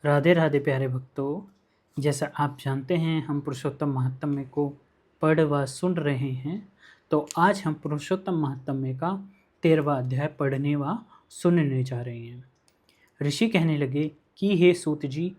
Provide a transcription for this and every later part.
राधे राधे प्यारे भक्तों। जैसा आप जानते हैं हम पुरुषोत्तम महात्म्य को पढ़ व सुन रहे हैं। तो आज हम पुरुषोत्तम महात्म्य का 13वां अध्याय पढ़ने व सुनने जा रहे हैं। ऋषि कहने लगे कि हे सूत जी,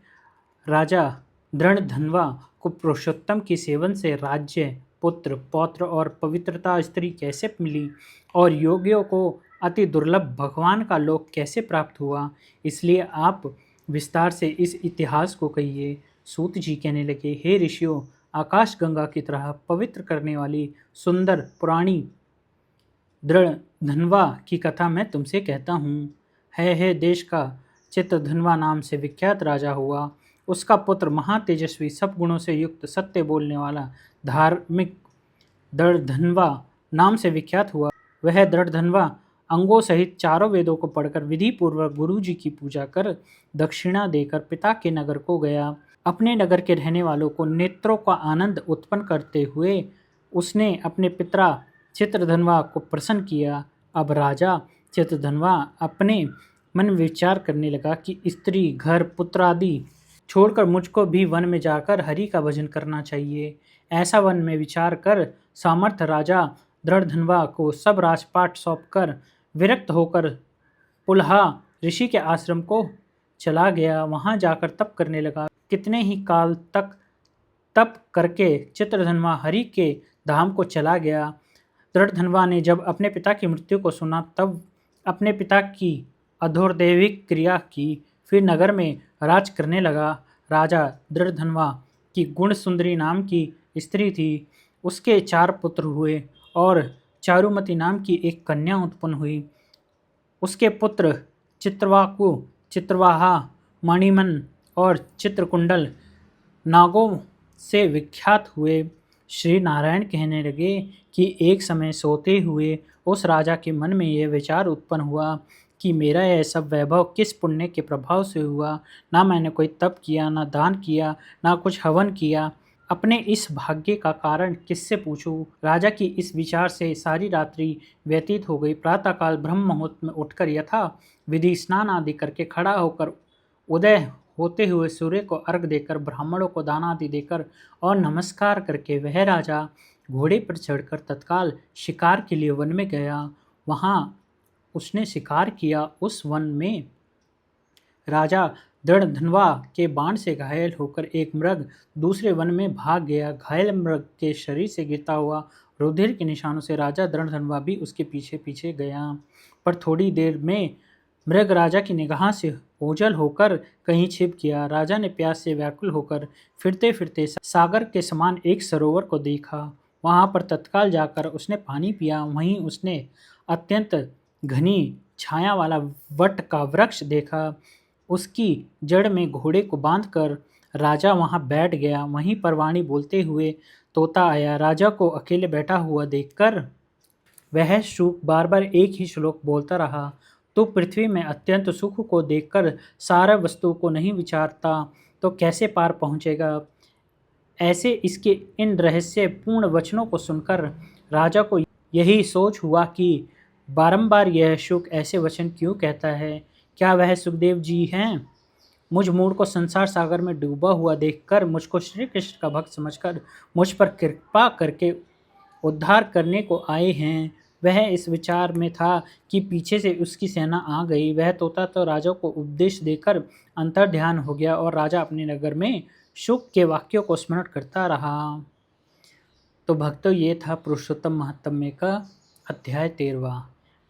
राजा दृढ़धन्वा को पुरुषोत्तम के सेवन से राज्य, पुत्र, पौत्र और पवित्रता स्त्री कैसे मिली और योगियों को अति दुर्लभ भगवान का लोक कैसे प्राप्त हुआ, इसलिए आप विस्तार से इस इतिहास को कहिए। सूत जी कहने लगे, हे ऋषियों, आकाश गंगा की तरह पवित्र करने वाली सुंदर पुराणी दृढ़धन्वा की कथा मैं तुमसे कहता हूँ। है देश का चित्रधन्वा नाम से विख्यात राजा हुआ। उसका पुत्र महातेजस्वी, सब गुणों से युक्त, सत्य बोलने वाला, धार्मिक दृढ़धन्वा नाम से विख्यात हुआ। वह दृढ़धन्वा अंगों सहित चारों वेदों को पढ़कर विधि पूर्वक गुरु जी की पूजा कर दक्षिणा देकर पिता के नगर को गया। अपने नगर के रहने वालों को नेत्रों का आनंद उत्पन्न करते हुए उसने अपने पिता चित्रधन्वा को प्रसन्न किया। अब राजा चित्रधन्वा अपने मन विचार करने लगा कि स्त्री, घर, पुत्र आदि छोड़कर मुझको भी वन में जाकर हरि का भजन करना चाहिए। ऐसा वन में विचार कर सामर्थ राजा दृढ़धन्वा को सब राजपाट सौंपकर विरक्त होकर पुलहा ऋषि के आश्रम को चला गया। वहां जाकर तप करने लगा। कितने ही काल तक तप करके चित्रधन्वा हरि के धाम को चला गया। दृढ़धन्वा ने जब अपने पिता की मृत्यु को सुना तब अपने पिता की अधोरदैविक क्रिया की, फिर नगर में राज करने लगा। राजा दृढ़धन्वा की गुण सुंदरी नाम की स्त्री थी। उसके 4 पुत्र हुए और चारुमती नाम की एक कन्या उत्पन्न हुई। उसके पुत्र चित्रवाकु, चित्रवाहा, मणिमन और चित्रकुंडल नागों से विख्यात हुए। श्री नारायण कहने लगे कि एक समय सोते हुए उस राजा के मन में यह विचार उत्पन्न हुआ कि मेरा यह सब वैभव किस पुण्य के प्रभाव से हुआ। ना मैंने कोई तप किया, ना दान किया, ना कुछ हवन किया। अपने इस भाग्य का कारण किससे पूछूं? राजा की इस विचार से सारी रात्रि व्यतीत हो गई। प्रातःकाल ब्रह्म मुहूर्त में उठकर यथा विधि स्नान आदि करके खड़ा होकर उदय होते हुए सूर्य को अर्घ देकर, ब्राह्मणों को दान आदि देकर और नमस्कार करके वह राजा घोड़े पर चढ़कर तत्काल शिकार के लिए वन में गया। वहां उसने शिकार किया। उस वन में राजा दृढ़धन्वा के बाण से घायल होकर एक मृग दूसरे वन में भाग गया। घायल मृग के शरीर से गिरता हुआ रुधिर के निशानों से राजा दृढ़धन्वा भी उसके पीछे पीछे गया। पर थोड़ी देर में मृग राजा की निगाह से ओझल होकर कहीं छिप गया। राजा ने प्यास से व्याकुल होकर फिरते फिरते सागर के समान एक सरोवर को देखा। वहां पर तत्काल जाकर उसने पानी पिया। वहीं उसने अत्यंत घनी छाया वाला वट का वृक्ष देखा। उसकी जड़ में घोड़े को बांधकर राजा वहां बैठ गया। वहीं पर वाणी बोलते हुए तोता आया। राजा को अकेले बैठा हुआ देखकर वह शुक बार बार एक ही श्लोक बोलता रहा, तो पृथ्वी में अत्यंत सुख को देखकर सारा वस्तु को नहीं विचारता तो कैसे पार पहुँचेगा। ऐसे इसके इन रहस्यपूर्ण वचनों को सुनकर राजा को यही सोच हुआ कि बारंबार यह शुक ऐसे वचन क्यों कहता है। क्या वह सुखदेव जी हैं? मुझ मूढ़ को संसार सागर में डूबा हुआ देखकर मुझको श्री कृष्ण का भक्त समझकर मुझ पर कृपा करके उद्धार करने को आए हैं। वह इस विचार में था कि पीछे से उसकी सेना आ गई। वह तोता तो राजा को उपदेश देकर अंतर्ध्यान हो गया और राजा अपने नगर में शुक के वाक्यों को स्मरण करता रहा। तो भक्तों, ये था पुरुषोत्तम महात्म्य का अध्याय 13वां।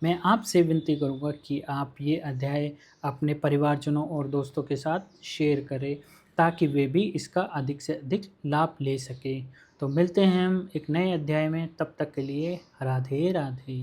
मैं आपसे विनती करूंगा कि आप ये अध्याय अपने परिवारजनों और दोस्तों के साथ शेयर करें ताकि वे भी इसका अधिक से अधिक लाभ ले सकें। तो मिलते हैं हम एक नए अध्याय में। तब तक के लिए राधे राधे।